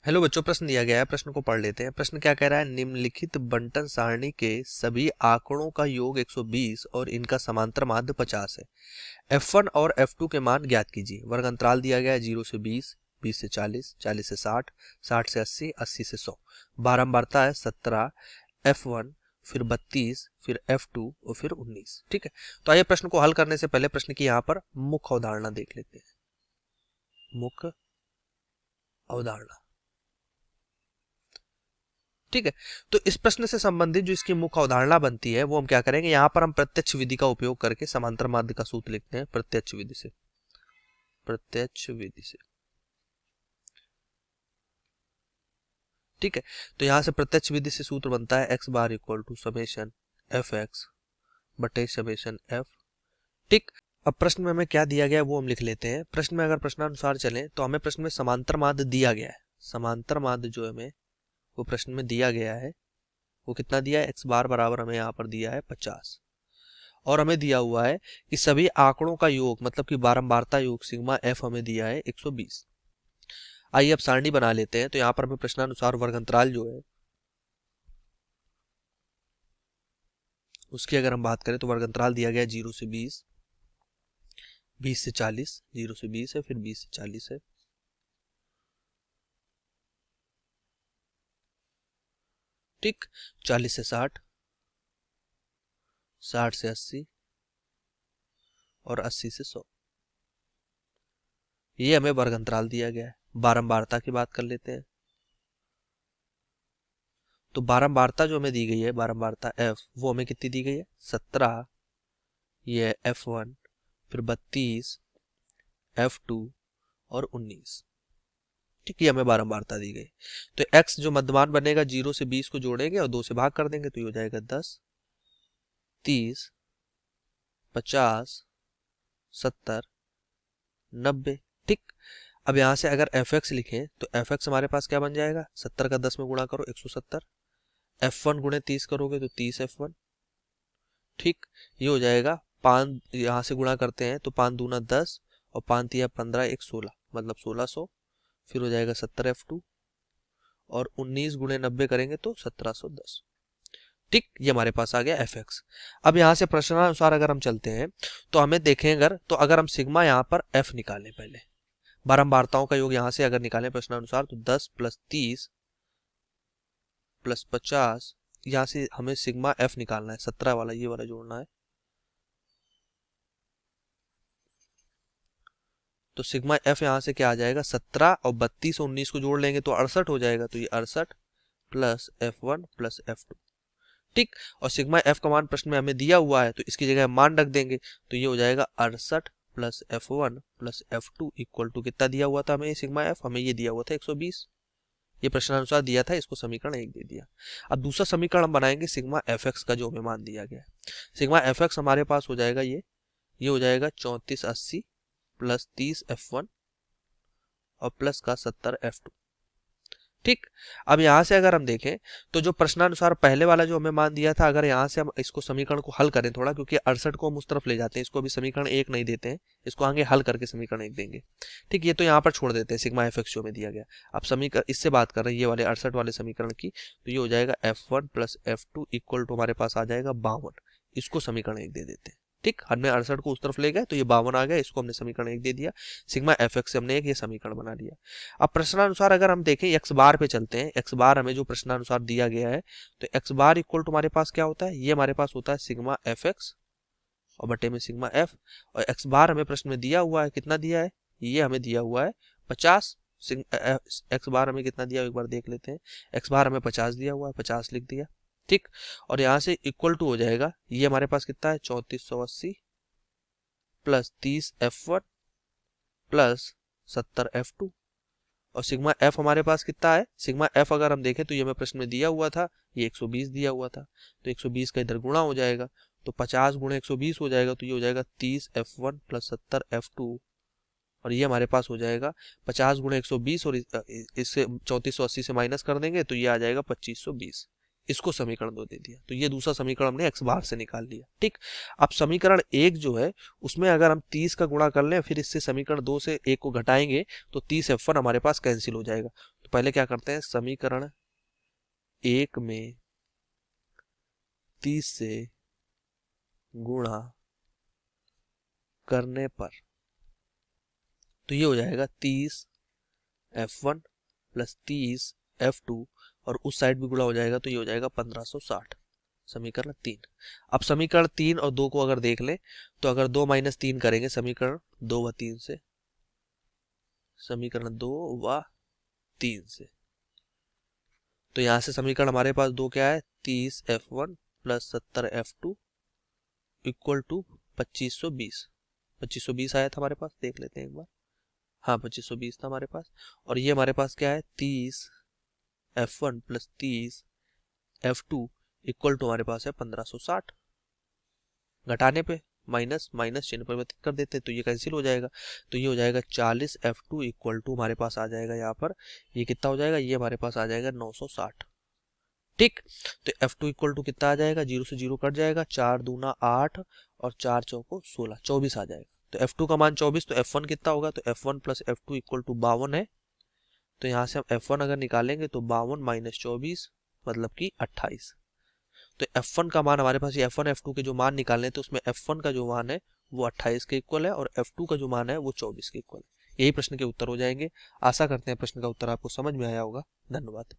Hello बच्चों, प्रश्न दिया गया है। प्रश्न को पढ़ लेते हैं। प्रश्न क्या कह रहा है? निम्नलिखित बंटन सारणी के सभी आंकड़ों का योग 120 और इनका समांतर माध्य 50 है। F1 और F2 के मान ज्ञात कीजिए। वर्ग अंतराल दिया गया है 0 से 20, 20 से 40, 40 से 60, 60 से 80, 80 से 100। बारंबारता है 17, F1 फिर 32, फिर F2 और फिर 19। ठीक है, तो आइए प्रश्न को हल करने से पहले प्रश्न की यहाँ पर मुख्य अवधारणा देख लेते हैं। मुख्य अवधारणा, ठीक है। तो इस प्रश्न से संबंधित जो इसकी मुख्य अवधारणा बनती है वो हम क्या करेंगे, यहाँ पर हम प्रत्यक्ष विधि का उपयोग करके समांतर माध्य का सूत्र लिखते हैं। प्रत्यक्ष विधि से, प्रत्यक्ष विधि से, ठीक है। तो यहाँ से प्रत्यक्ष विधि से सूत्र बनता है x बार equal to summation f x बटे समेशन एफ। ठीक, अब प्रश्न में हमें क्या दिया गया है वो हम लिख लेते हैं। प्रश्न में अगर प्रश्नानुसार चलें तो हमें प्रश्न में समांतर माध्य दिया गया है। समांतर माध्य जो हमें वो प्रश्न में दिया गया है वो कितना दिया है? एक्स बार बराबर हमें यहाँ पर दिया है 50 और हमें दिया हुआ है कि सभी आंकड़ों का योग मतलब कि बारंबारता योग सिग्मा एफ हमें दिया है 120। आइए अब सारणी बना लेते हैं। तो यहाँ पर हमें प्रश्नानुसार वर्ग अंतराल जो है उसकी अगर हम बात करें तो वर्ग अंतराल दिया गया है 0 से 20, 20 से 40, 0 से 20 है, फिर 20 से 40 है, ठीक, 40 से 60, 60 से 80 और 80 से 100। ये हमें वर्ग अंतराल दिया गया है। बारंबारता की बात कर लेते हैं। तो बारंबारता जो हमें दी गई है, बारंबारता एफ, वो हमें कितनी दी गई है? 17, ये F1, फिर 32, F2 और 19। ठीक, ये हमें बारंबारता दी गई। तो x जो मध्यमान बनेगा 0 से 20 को जोड़ेंगे और 2 से भाग कर देंगे तो ये हो जाएगा 10, 30, 50, 70, 90। ठीक, अब यहां से अगर fx लिखें तो fx हमारे पास क्या बन जाएगा? 70 का 10 में गुणा करो 170, F1 गुणे 30 करोगे तो 30 F1। ठीक, ये हो जाएगा 5, यहाँ से गुणा करते हैं तो 5 दूना 10 और 5 तिया 15, 1 16, मतलब 1600। फिर हो जाएगा 70 F2 और 19 गुणे 90 करेंगे तो 1710। ठीक, ये हमारे पास आ गया fx। अब यहाँ से प्रश्नानुसार अगर हम चलते हैं तो हमें देखें अगर हम सिग्मा यहाँ पर f निकालें, पहले बारंबारताओं का योग यहाँ से अगर निकालें प्रश्नानुसार तो 10 प्लस 30 प्लस 50, यहाँ से हमें सिग्मा f निकालना है। 17 वाला ये वाला जोड़ना है। तो सिग्मा f यहाँ से क्या आ जाएगा? 17 और 32 और 19 को जोड़ लेंगे तो 68 हो जाएगा। तो ये 68 प्लस F1 प्लस F2। ठीक, और सिग्मा एफ का मान प्रश्न में हमें दिया हुआ है तो इसकी जगह हम मान रख देंगे तो ये हो जाएगा 68 plus F1 plus F2 equal to कितना दिया हुआ था हमें? सिग्मा एफ हमें ये दिया हुआ था 120। ये प्रश्नानुसार दिया था, इसको समीकरण 1 दे दिया। अब दूसरा समीकरण हम बनाएंगे सिग्मा एफ एक्स का, जो हमें मान दिया गया है। सिग्मा एफ एक्स हमारे पास हो जाएगा ये हो जाएगा 3480 प्लस 30 F1 और प्लस का 70 F2। ठीक, अब यहाँ से अगर हम देखें तो जो प्रश्नानुसार पहले वाला जो हमें मान दिया था, अगर यहाँ से हम इसको समीकरण को हल करें थोड़ा, क्योंकि 68 को हम उस तरफ ले जाते हैं, इसको अभी समीकरण 1 नहीं देते हैं, इसको आगे हल करके समीकरण 1 देंगे। ठीक, ये तो यहाँ पर छोड़ देते हैं सिग्मा एफ एक्स जो में दिया गया। अब समीकरण इससे बात कर रहे हैं ये वाले 68 वाले समीकरण की, तो ये हो जाएगा F1 plus F2 equal to हमारे पास आ जाएगा 52। इसको समीकरण 1 दे देते हैं। ठीक, हमने 68 को उस तरफ ले गए तो ये 52 आ गया, इसको हमने समीकरण 1 दे दिया। सिग्मा एफ एक्स से हमने एक ये समीकरण बना लिया। अब प्रश्नानुसार अगर हम देखें एक्स बार पे चलते हैं। एक्स बार हमें जो प्रश्नानुसार दिया गया है तो एक्स बार इक्वल टू हमारे पास क्या होता है? ये हमारे पास होता है सिग्मा एफ एक्स और बटे में सिग्मा एफ। और एक्स बार हमें प्रश्न में दिया हुआ है, कितना दिया है? ये हमें दिया हुआ है 50। एक्स बार हमें कितना दिया एक बार देख लेते हैं। एक्स बार हमें 50 दिया हुआ है, 50 लिख दिया। ठीक, और यहाँ से इक्वल टू हो जाएगा, ये हमारे पास कितना है? 3480 प्लस 30 F1 प्लस 70 F2 और सिग्मा एफ हमारे पास कितना है? सिग्मा एफ अगर हम देखें तो ये हमें प्रश्न में दिया हुआ था, ये 120 दिया हुआ था, तो 120 का इधर गुणा हो जाएगा तो 50 गुणे 120 हो जाएगा, तो ये हो जाएगा 30 F1 प्लस 70 F2 और ये हमारे पास हो जाएगा 50 गुणे 120 और इससे 3480 से माइनस कर देंगे तो ये आ जाएगा 2520। इसको समीकरण 2 दे दिया। तो ये दूसरा समीकरण हमने एक्स बार से निकाल लिया। ठीक, अब समीकरण 1 जो है उसमें अगर हम 30 का गुणा कर लें फिर इससे समीकरण 2 से 1 को घटाएंगे तो 30 F1 हमारे पास कैंसिल हो जाएगा। तो पहले क्या करते हैं, समीकरण 1 में 30 से गुणा करने पर तो ये हो जाएगा 30 F1 प्लस 30 F2 और उस साइड भी गुणा हो जाएगा तो ये हो जाएगा 1560, समीकरण 3। अब समीकरण 3 और 2 को अगर देख लें तो अगर 2 माइनस 3 करेंगे समीकरण 2 व 3 से, समीकरण 2 व 3 से, तो यहां से समीकरण हमारे पास 2 क्या है, 30 F1 plus 70 F2 equal to 2520। 2520 आया था हमारे पास, देख लेते हैं एक बार। हाँ 2520 था हमारे पास। और ये हमारे पास क्या है, 30 F1 plus 30 F2 equal to हमारे पास है 1560। घटाने पे माइनस माइनस चिन्ह परिवर्तित कर देते तो ये कैंसिल हो जाएगा, तो ये हो जाएगा 40 F2 इक्वल टू हमारे पास आ जाएगा यहाँ पर, ये कितना हो जाएगा, ये हमारे पास आ जाएगा 960। ठीक, तो F2 इक्वल टू कितना आ जाएगा, 0 से 0 कट जाएगा, 4 दूना 8 और 4 चौको 16, 24 आ जाएगा। तो F2 का मान 24, तो F1 कितना होगा, तो F1 plus F2 equal to 52 है। तो यहाँ से हम F1 अगर निकालेंगे तो 52 माइनस 24 मतलब कि 28। तो F1 का मान हमारे पास, ये F1 F2 के जो मान निकालने हैं तो उसमें F1 का जो मान है वो 28 के इक्वल है और F2 का जो मान है वो 24 के इक्वल है। यही प्रश्न के उत्तर हो जाएंगे। आशा करते हैं प्रश्न का उत्तर आपको समझ में आया होगा। धन्यवाद।